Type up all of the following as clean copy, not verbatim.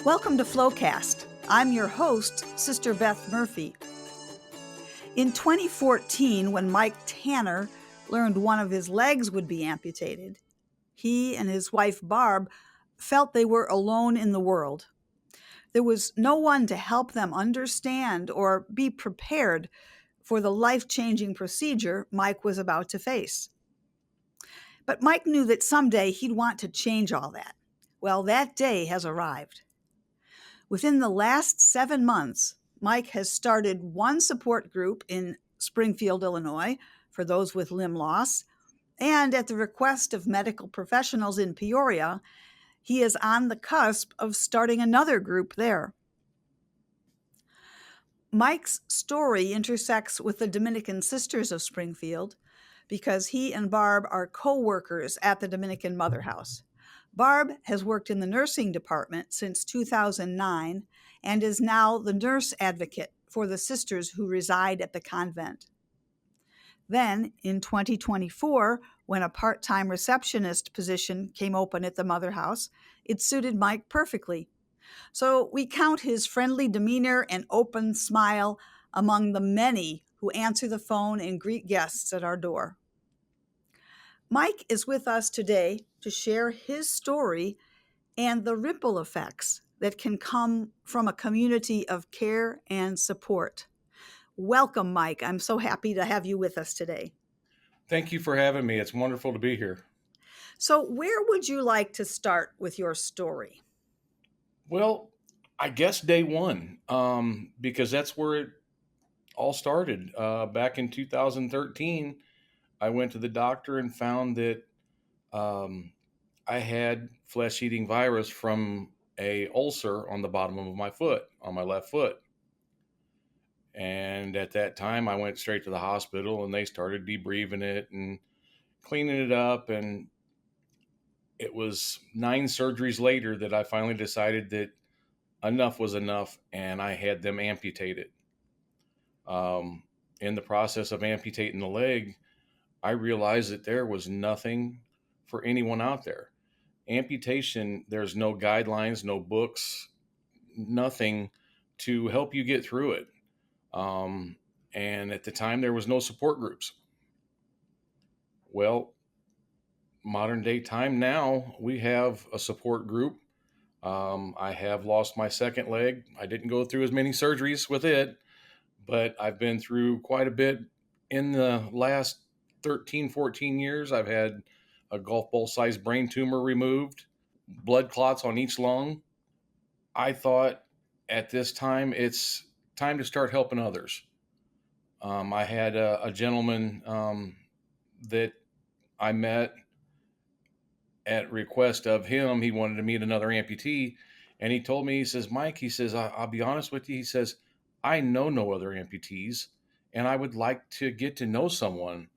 Welcome to Flowcast. I'm your host, Sister Beth Murphy. In 2014, when Mike Tanner learned one of his legs would be amputated, he and his wife Barb felt they were alone in the world. There was no one to help them understand or be prepared for the life-changing procedure Mike was about to face. But Mike knew that someday he'd want to change all that. Well, that day has arrived. Within the last 7 months, Mike has started one support group in Springfield, Illinois, for those with limb loss, and at the request of medical professionals in Peoria, he is on the cusp of starting another group there. Mike's story intersects with the Dominican Sisters of Springfield because he and Barb are co-workers at the Dominican Mother House. Barb has worked in the nursing department since 2009 and is now the nurse advocate for the sisters who reside at the convent. Then, in 2024, when a part-time receptionist position came open at the Mother House, it suited Mike perfectly. So we count his friendly demeanor and open smile among the many who answer the phone and greet guests at our door. Mike is with us today to share his story and the ripple effects that can come from a community of care and support. Welcome, Mike. I'm so happy to have you with us today. Thank you for having me. It's wonderful to be here. So, where would you like to start with your story? Well, I guess day one, because that's where it all started. Back in 2013, I went to the doctor and found that I had flesh-eating virus from a ulcer on the bottom of my foot, on my left foot. And at that time, I went straight to the hospital, and they started debriefing it and cleaning it up. And it was 9 surgeries later that I finally decided that enough was enough, and I had them amputate it. In the process of amputating the leg, I realized that there was nothing for anyone out there. Amputation, there's no guidelines, no books, nothing to help you get through it. And at the time, there was no support groups. Well, modern day time now, we have a support group. I have lost my second leg. I didn't go through as many surgeries with it, but I've been through quite a bit in the last 13, 14 years. I've had a golf ball sized brain tumor removed, blood clots on each lung. I thought at this time, it's time to start helping others. I had a gentleman that I met at request of him. He wanted to meet another amputee, and he told me, he says, Mike, he says, I'll be honest with you. He says, I know no other amputees, and I would like to get to know someone.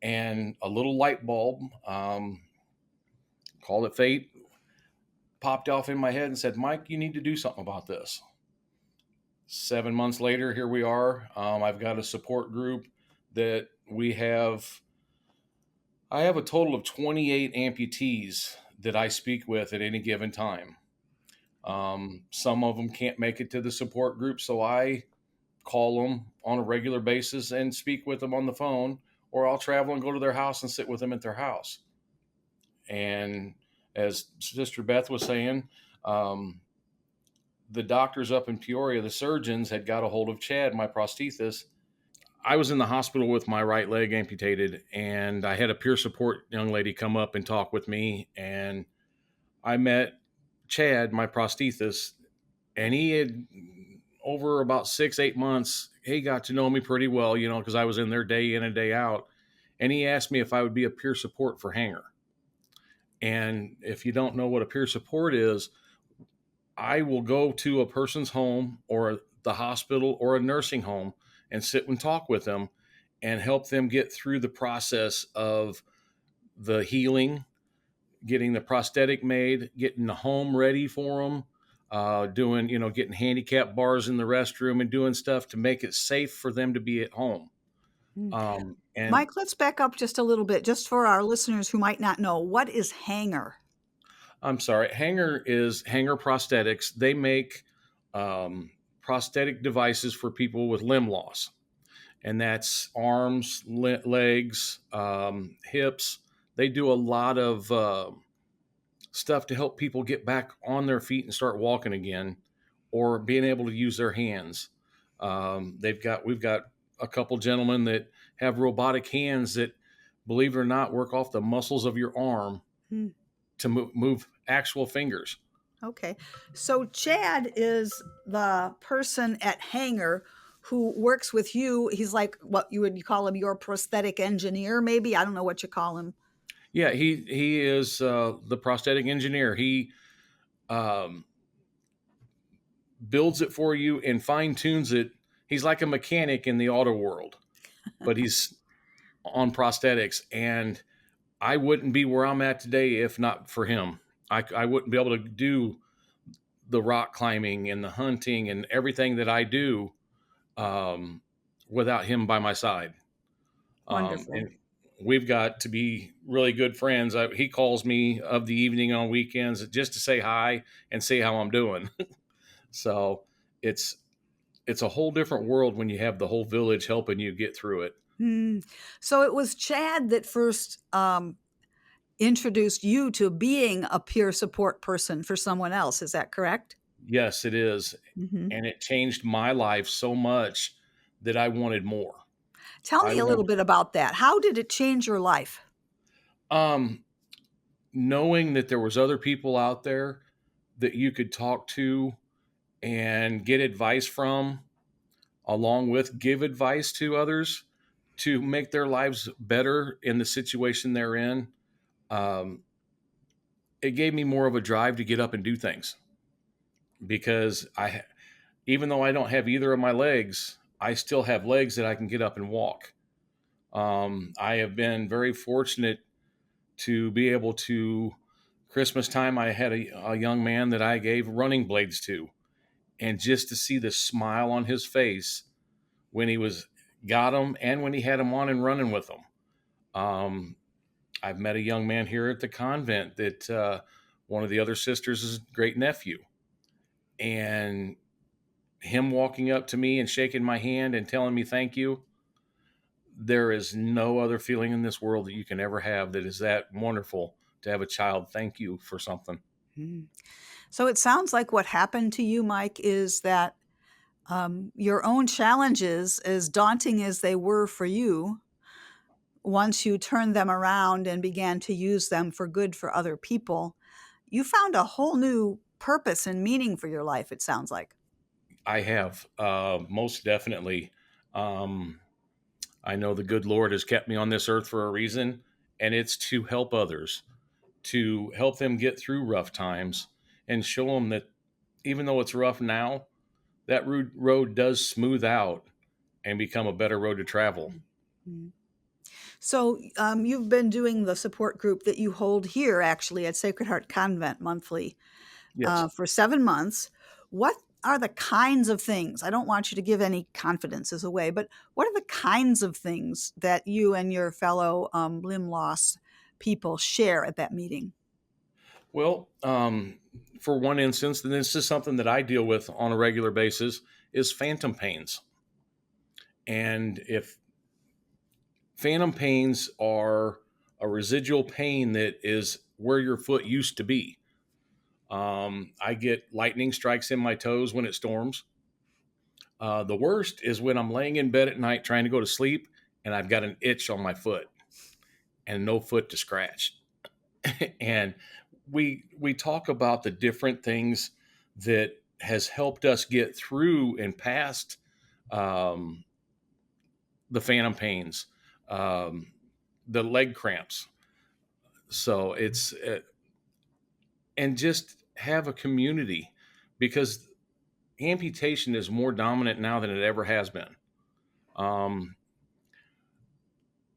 And a little light bulb, call it fate, popped off in my head and said, Mike, you need to do something about this. 7 months later, here we are. I've got a support group that I have a total of 28 amputees that I speak with at any given time. Some of them can't make it to the support group, so I call them on a regular basis and speak with them on the phone, or I'll travel and go to their house and sit with them at their house. And as Sister Beth was saying, the doctors up in Peoria, the surgeons, had got a hold of Chad, my prosthethist. I was in the hospital with my right leg amputated, and I had a peer support young lady come up and talk with me, and I met Chad, my prosthethist, and he had, over about 6-8 months, he got to know me pretty well, because I was in there day in and day out, and he asked me if I would be a peer support for Hanger. And if you don't know what a peer support is, I will go to a person's home or the hospital or a nursing home and sit and talk with them and help them get through the process of the healing, getting the prosthetic made, getting the home ready for them, getting handicap bars in the restroom and doing stuff to make it safe for them to be at home. And Mike, let's back up just a little bit, just for our listeners who might not know. What is Hanger? I'm sorry. Hanger is Hanger Prosthetics. They make um, prosthetic devices for people with limb loss, and that's arms, legs, hips. They do a lot of stuff to help people get back on their feet and start walking again, or being able to use their hands. We've got a couple gentlemen that have robotic hands that, believe it or not, work off the muscles of your arm Hmm. to move actual fingers. Okay. So Chad is the person at Hanger who works with you. He's like what you call him, your prosthetic engineer, maybe. I don't know what you call him. Yeah, he is the prosthetic engineer. He um, builds it for you and fine tunes it. He's like a mechanic in the auto world, but he's on prosthetics. And I wouldn't be where I'm at today if not for him. I wouldn't be able to do the rock climbing and the hunting and everything that I do um, without him by my side. Wonderful. And we've got to be really good friends. He calls me of the evening on weekends just to say hi and see how I'm doing. So it's it's a whole different world when you have the whole village helping you get through it. Hmm. So it was Chad that first introduced you to being a peer support person for someone else. Is that correct? Yes, it is. Hmm. And it changed my life so much that I wanted more. Tell I me a little want bit about that. How did it change your life? um knowing that there was other people out there that you could talk to and get advice from, along with give advice to others to make their lives better in the situation they're in. Um, it gave me more of a drive to get up and do things because even though I don't have either of my legs, I still have legs that I can get up and walk. I have been very fortunate to be able to. Christmas time, I had a young man that I gave running blades to, and just to see the smile on his face when he was got them and when he had them on and running with them. Um, I've met a young man here at the convent that one of the other sisters is great nephew, and him walking up to me and shaking my hand and telling me thank you. There is no other feeling in this world that you can ever have that is that wonderful to have a child thank you for something. Mm. So it sounds like what happened to you, Mike, is that your own challenges, as daunting as they were for you, once you turned them around and began to use them for good for other people, you found a whole new purpose and meaning for your life, it sounds like. I have most definitely. Um, I know the good Lord has kept me on this earth for a reason, and it's to help others, to help them get through rough times and show them that even though it's rough now, that road does smooth out and become a better road to travel. Mhm. So you've been doing the support group that you hold here, actually, at Sacred Heart Convent monthly Yes. for 7 months. What are the kinds of things? I don't want you to give any confidences away, but what are the kinds of things that you and your fellow limb loss people share at that meeting? Well, for one instance, and this is something that I deal with on a regular basis, is phantom pains. And if phantom pains are a residual pain that is where your foot used to be, I get lightning strikes in my toes when it storms. The worst is when I'm laying in bed at night trying to go to sleep and I've got an itch on my foot and no foot to scratch. And we talk about the different things that has helped us get through and past um, the phantom pains, um, the leg cramps. So and just have a community because amputation is more dominant now than it ever has been. Um,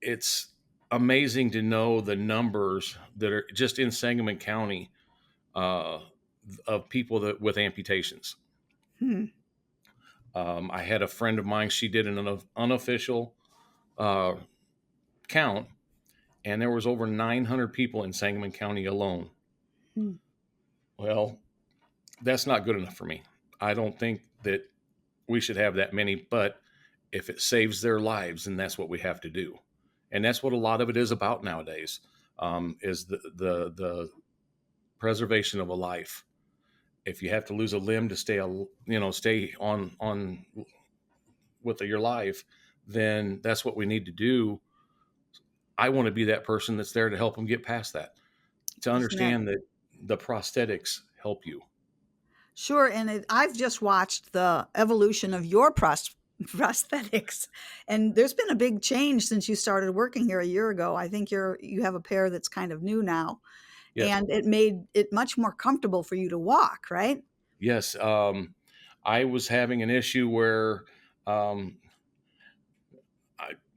it's amazing to know the numbers that are just in Sangamon County uh, of people that with amputations. Hmm. I had a friend of mine; she did an unofficial uh, count, and there was over 900 people in Sangamon County alone. Hmm. Well, that's not good enough for me. I don't think that we should have that many, but if it saves their lives, then that's what we have to do. And that's what a lot of it is about nowadays, is the preservation of a life. If you have to lose a limb to stay on with your life, then that's what we need to do. I want to be that person that's there to help them get past that, to Isn't that understand that the prosthetics help you. sure? And I've just watched the evolution of your prosthetics, and there's been a big change since you started working here a year ago. I think you have a pair that's kind of new now, Yes. and it made it much more comfortable for you to walk, right? Yes. I was having an issue where um,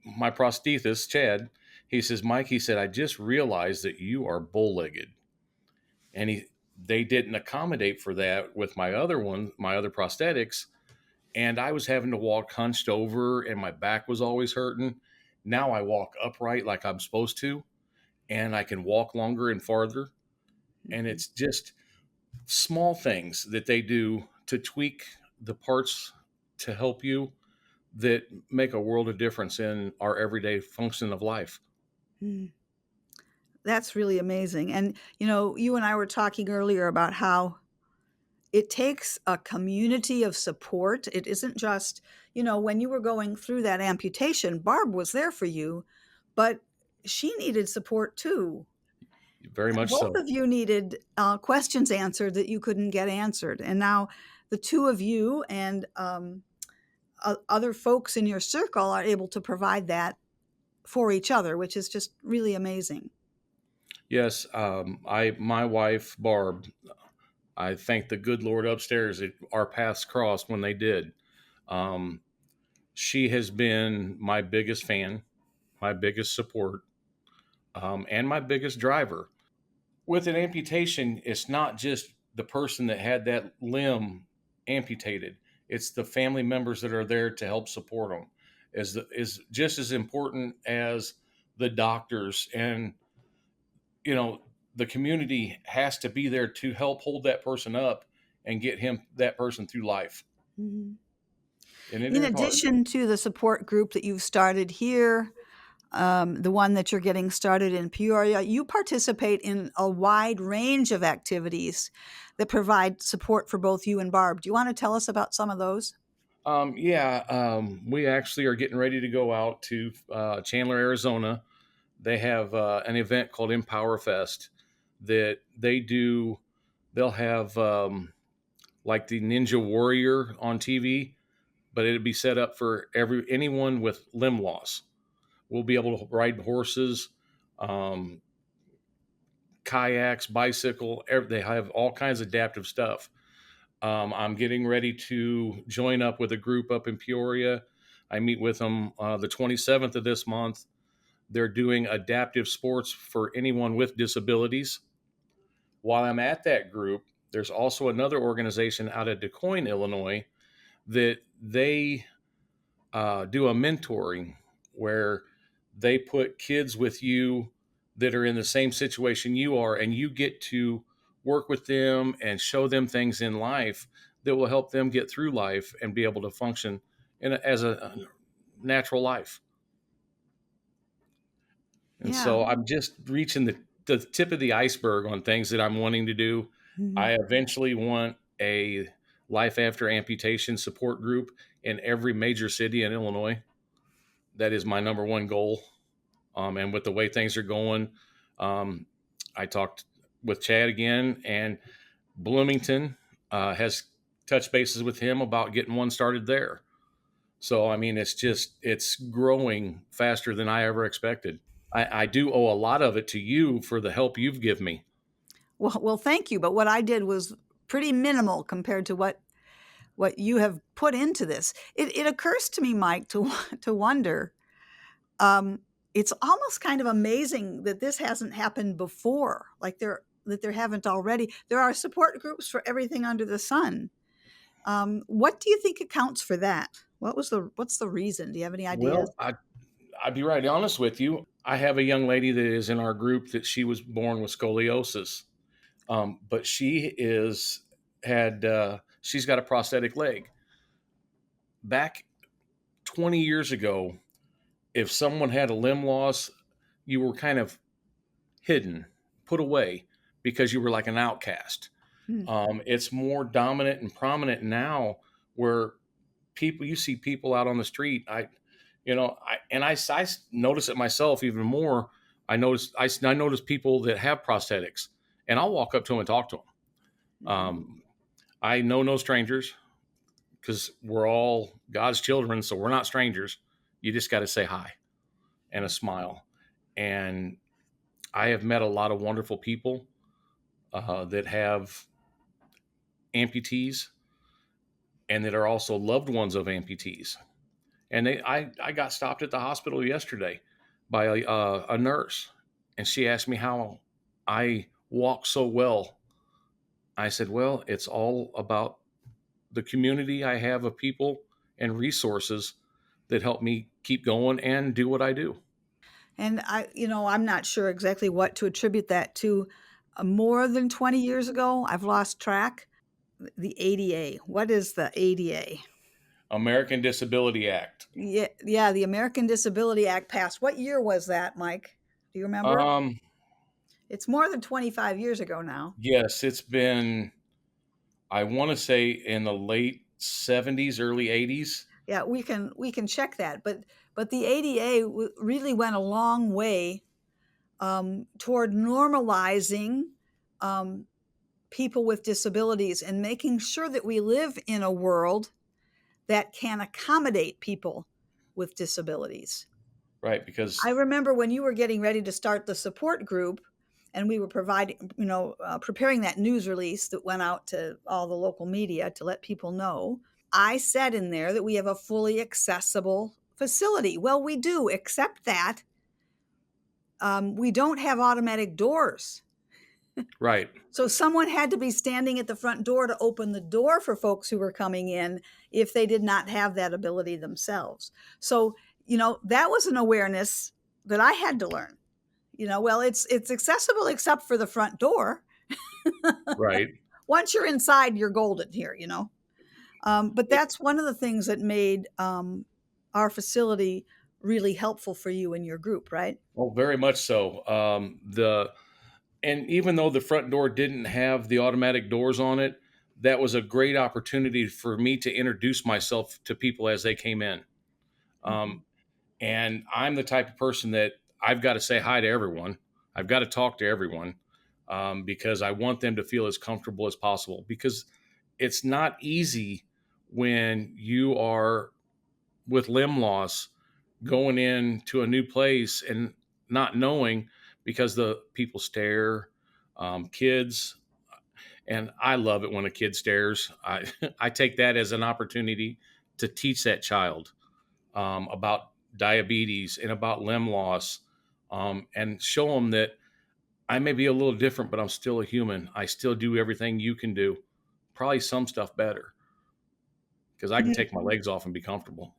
my prosthethist, Chad, he says, Mike, he said, I just realized that you are bull legged. And they didn't accommodate for that with my other prosthetics. And I was having to walk hunched over and my back was always hurting. Now I walk upright like I'm supposed to, and I can walk longer and farther. And Mhm. it's just small things that they do to tweak the parts to help you that make a world of difference in our everyday function of life. Mm. That's really amazing. And you and I were talking earlier about how it takes a community of support. It isn't just, when you were going through that amputation, Barb was there for you, but she needed support too. Very much Both so. of you needed questions answered that you couldn't get answered. And now the two of you and other folks in your circle are able to provide that for each other, which is just really amazing. Yes, my wife Barb, I thank the good Lord upstairs that our paths crossed when they did. Um, she has been my biggest fan, my biggest support, and my biggest driver. With an amputation, it's not just the person that had that limb amputated; it's the family members that are there to help support them. Is just as important as the doctors, and you know the community has to be there to help hold that person up and get that person through life. Mhm. And it In is hard. addition to the support group that you've started here, the one that you're getting started in Peoria, you participate in a wide range of activities that provide support for both you and Barb. Do you want to tell us about some of those? Yeah, we actually are getting ready to go out to Chandler, Arizona. They have an event called Empower Fest that they do. They'll have like the Ninja Warrior on TV, but it'll be set up for anyone with limb loss. We'll be able to ride horses, um, kayaks, bicycle. They have all kinds of adaptive stuff. I'm getting ready to join up with a group up in Peoria. I meet with them the 27th of this month. They're doing adaptive sports for anyone with disabilities. While I'm at that group, there's also another organization out of DeQuoin, Illinois, that they do a mentoring where they put kids with you that are in the same situation you are, and you get to work with them and show them things in life that will help them get through life and be able to function as a natural life. And Yeah. so I'm just reaching the tip of the iceberg on things that I'm wanting to do. Mhm. I eventually want a life after amputation support group in every major city in Illinois. That is my number one goal. And with the way things are going, um, I talked with Chad again, and Bloomington has touched bases with him about getting one started there. So, I mean, it's growing faster than I ever expected. I do owe a lot of it to you for the help you've given me. Well, thank you. But what I did was pretty minimal compared to what you have put into this. It occurs to me, Mike, to wonder. Um, it's almost kind of amazing that this hasn't happened before. Like there haven't already. There are support groups for everything under the sun. What do you think accounts for that? What's the reason? Do you have any ideas? Well, I'd be right honest with you. I have a young lady that is in our group that she was born with scoliosis. But she's got a prosthetic leg. Back 20 years ago, if someone had a limb loss, you were kind of hidden, put away, because you were like an outcast. Hmm. It's more dominant and prominent now, where you see people out on the street. I notice it myself even more. I notice people that have prosthetics, and I'll walk up to them and talk to them. I know no strangers, because we're all God's children, so we're not strangers. You just got to say hi and a smile. And I have met a lot of wonderful people that have amputees, and that are also loved ones of amputees. And I got stopped at the hospital yesterday by a nurse, and she asked me how I walk so well. I said, well, it's all about the community I have of people and resources that help me keep going and do what I do. And I'm not sure exactly what to attribute that to. More than 20 years ago, I've lost track. The ADA. What is the ADA? American Disability Act. Yeah, yeah, the American Disability Act passed. What year was that, Mike? Do you remember? Um, It's more than 25 years ago now. yes, it's been, I want to say, in the late 70s, early 80s. Yeah, we can check that, but the ADA really went a long way toward normalizing um, people with disabilities and making sure that we live in a world that can accommodate people with disabilities. Right, I because remember when you were getting ready to start the support group, and we were preparing that news release that went out to all the local media to let people know. I said in there that we have a fully accessible facility. Well, we do, except that we don't have automatic doors. right, So someone had to be standing at the front door to open the door for folks who were coming in if they did not have that ability themselves. So, that was an awareness that I had to learn. Well, it's accessible except for the front door. right. Once you're inside, you're golden here. But that's one of the things that made our facility really helpful for you and your group, right? Well, very much so. And even though the front door didn't have the automatic doors on it, that was a great opportunity for me to introduce myself to people as they came in. Mhm. Um, and I'm the type of person that I've got to say hi to everyone. I've got to talk to everyone, because I want them to feel as comfortable as possible. Because it's not easy when you are with limb loss going into a new place and not knowing, because the people stare, kids, and I love it when a kid stares. I take that as an opportunity to teach that child about diabetes and about limb loss, and show them that I may be a little different, but I'm still a human. I still do everything you can do, probably some stuff better, because I can take my legs off and be comfortable.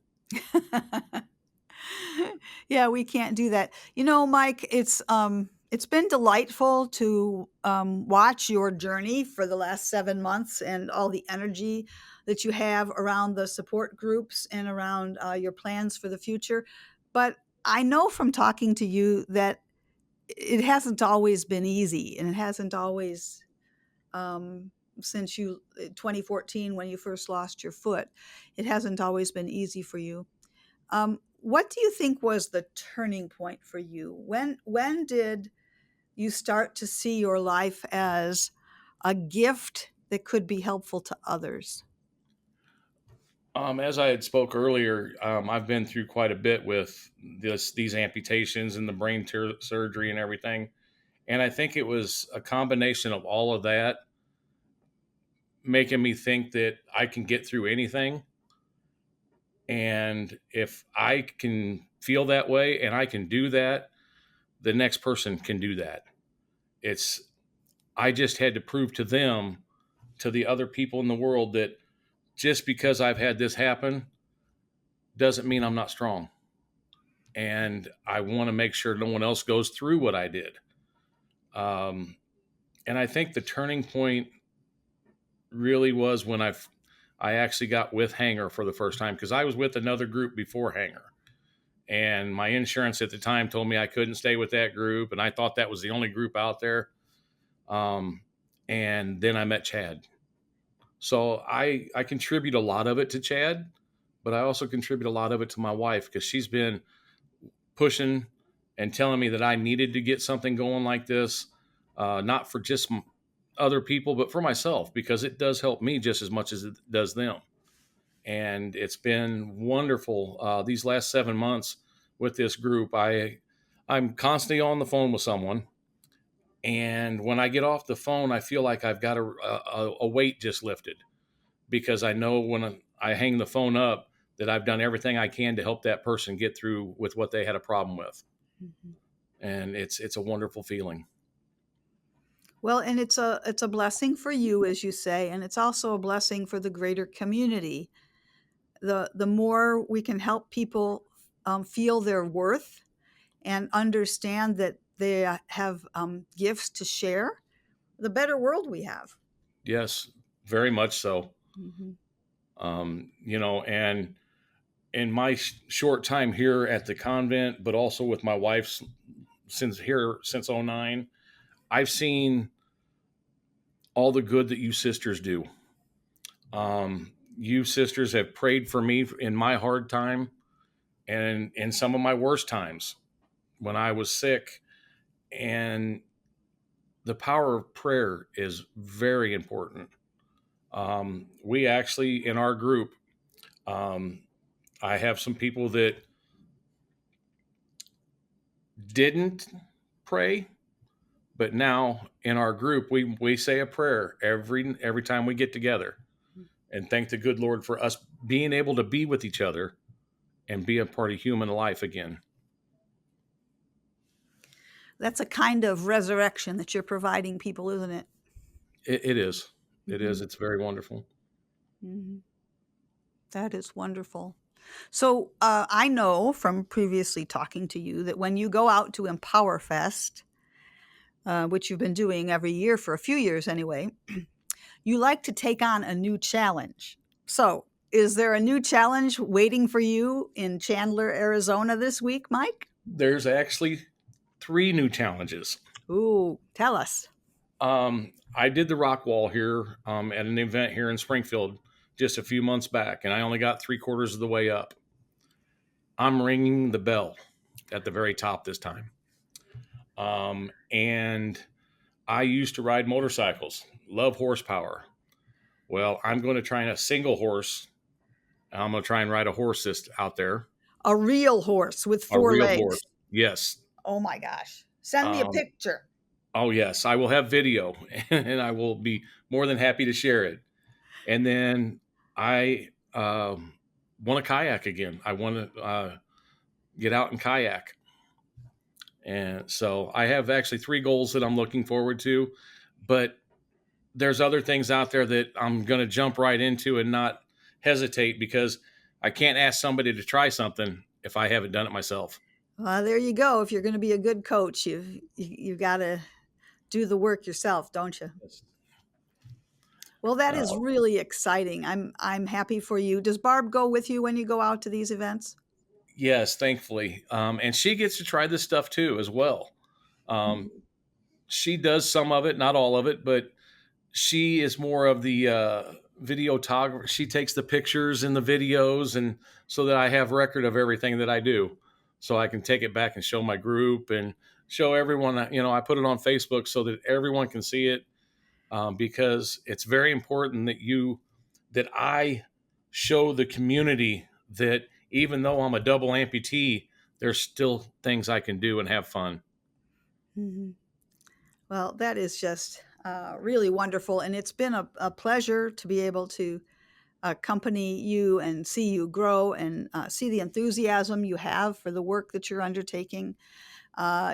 Yeah, we can't do that. Mike, it's been delightful to watch your journey for the last 7 months and all the energy that you have around the support groups and around your plans for the future. But I know from talking to you that it hasn't always been easy, and it hasn't always um, since 2014 when you first lost your foot. It hasn't always been easy for you. What do you think was the turning point for you? When did you start to see your life as a gift that could be helpful to others? As I had spoke earlier, I've been through quite a bit with these amputations and the surgery and everything. And I think it was a combination of all of that making me think that I can get through anything. And if I can feel that way and I can do that, the next person can do that. It's, I just had to prove to them, to the other people in the world, that just because I've had this happen doesn't mean I'm not strong. And I want to make sure no one else goes through what I did. Um, And I think the turning point really was when I actually got with Hanger for the first time, because I was with another group before Hanger. And my insurance at the time told me I couldn't stay with that group. And I thought that was the only group out there. Um, and then I met Chad. So I contribute a lot of it to Chad, but I also contribute a lot of it to my wife, because she's been pushing and telling me that I needed to get something going like this, not for just other people, but for myself, because it does help me just as much as it does them. And it's been wonderful these last 7 months with this group. I'm constantly on the phone with someone, and when I get off the phone, I feel like I've got a weight just lifted, because I know when I hang the phone up that I've done everything I can to help that person get through with what they had a problem with. Mm-hmm. And it's a wonderful feeling. Well, and it's a blessing for you, as you say, and it's also a blessing for the greater community. The more we can help people feel their worth and understand that they have gifts to share, the better world we have. Yes, very much so. Mm-hmm. And in my short time here at the convent, but also with my wife since 2009, I've seen all the good that you sisters do. You sisters have prayed for me in my hard time and in some of my worst times when I was sick. And the power of prayer is very important. We actually, in our group, I have some people that didn't pray, but now in our group, we say a prayer every time we get together and thank the good Lord for us being able to be with each other and be a part of human life again. That's a kind of resurrection that you're providing people, isn't it? It is. It is. It's very wonderful. Mm-hmm. That is wonderful. So I know from previously talking to you that when you go out to Empower Fest, which you've been doing every year for a few years anyway, you like to take on a new challenge. So is there a new challenge waiting for you in Chandler, Arizona this week, Mike? There's actually 3 new challenges. Ooh, tell us. I did the rock wall here at an event here in Springfield just a few months back, and I only got 3/4 of the way up. I'm ringing the bell at the very top this time. And I used to ride motorcycles, love horsepower. Well, I'm going to try a single horse. And I'm going to try and ride a horse that's out there. A real horse with 4 legs. Horse. Yes. Oh my gosh. Send me a picture. Oh yes, I will have video and I will be more than happy to share it. And then I want to kayak again. I want to get out and kayak. And so I have actually 3 goals that I'm looking forward to, but there's other things out there that I'm going to jump right into and not hesitate, because I can't ask somebody to try something if I haven't done it myself. Well, there you go. If you're going to be a good coach, you've got to do the work yourself, don't you? Well, that is really exciting. I'm happy for you. Does Barb go with you when you go out to these events? Yes, thankfully. And she gets to try this stuff too, as well. She does some of it, not all of it, but she is more of the videographer. She takes the pictures and the videos, and so that I have record of everything that I do, so I can take it back and show my group and show everyone. I put it on Facebook so that everyone can see it, because it's very important that I show the community that even though I'm a double amputee, there's still things I can do and have fun. Mm-hmm. Well, that is just really wonderful. And it's been a pleasure to be able to accompany you and see you grow and see the enthusiasm you have for the work that you're undertaking.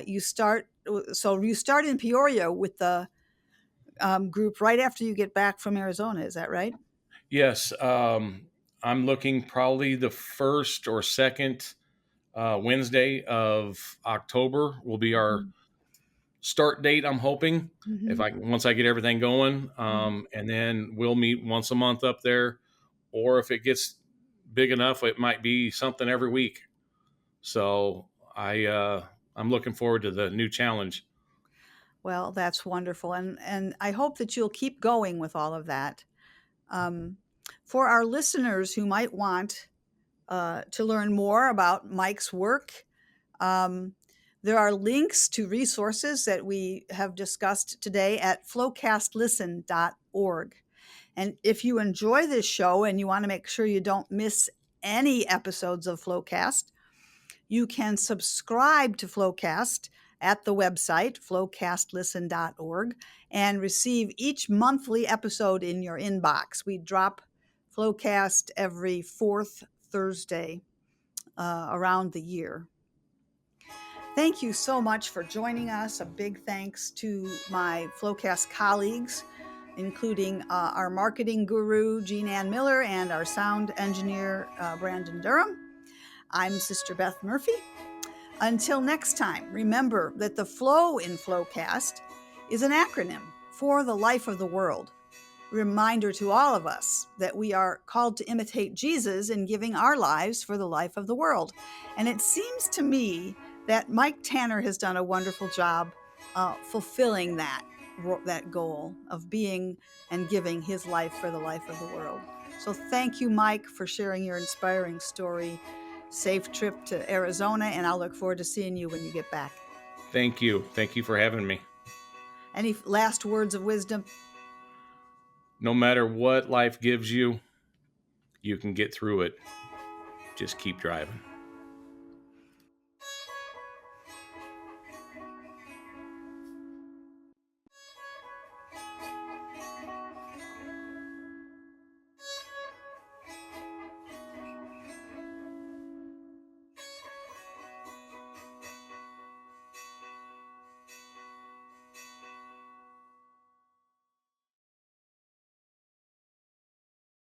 You start in Peoria with the group right after you get back from Arizona. Is that right? Yes. I'm looking probably the 1st or 2nd Wednesday of October will be our start date, I'm hoping, if Mhm. I once I get everything going, Mhm. and then we'll meet once a month up there, or if it gets big enough, it might be something every week. So I'm looking forward to the new challenge. Well, that's wonderful, and I hope that you'll keep going with all of that. Um, for our listeners who might want to learn more about Mike's work, um, there are links to resources that we have discussed today at flowcastlisten.org. And if you enjoy this show and you want to make sure you don't miss any episodes of Flowcast, you can subscribe to Flowcast at the website, flowcastlisten.org, and receive each monthly episode in your inbox. We drop Flowcast every fourth Thursday around the year. Thank you so much for joining us. A big thanks to my Flowcast colleagues, including our marketing guru, Jean Ann Miller, and our sound engineer, Brandon Durham. I'm Sister Beth Murphy. Until next time, remember that the flow in Flowcast is an acronym for the life of the world. Reminder to all of us that we are called to imitate Jesus in giving our lives for the life of the world. And it seems to me that Mike Tanner has done a wonderful job fulfilling that goal of being and giving his life for the life of the world. So thank you, Mike, for sharing your inspiring story. Safe trip to Arizona, and I'll look forward to seeing you when you get back. Thank you. Thank you for having me. Any last words of wisdom? No matter what life gives you, you can get through it. Just keep driving.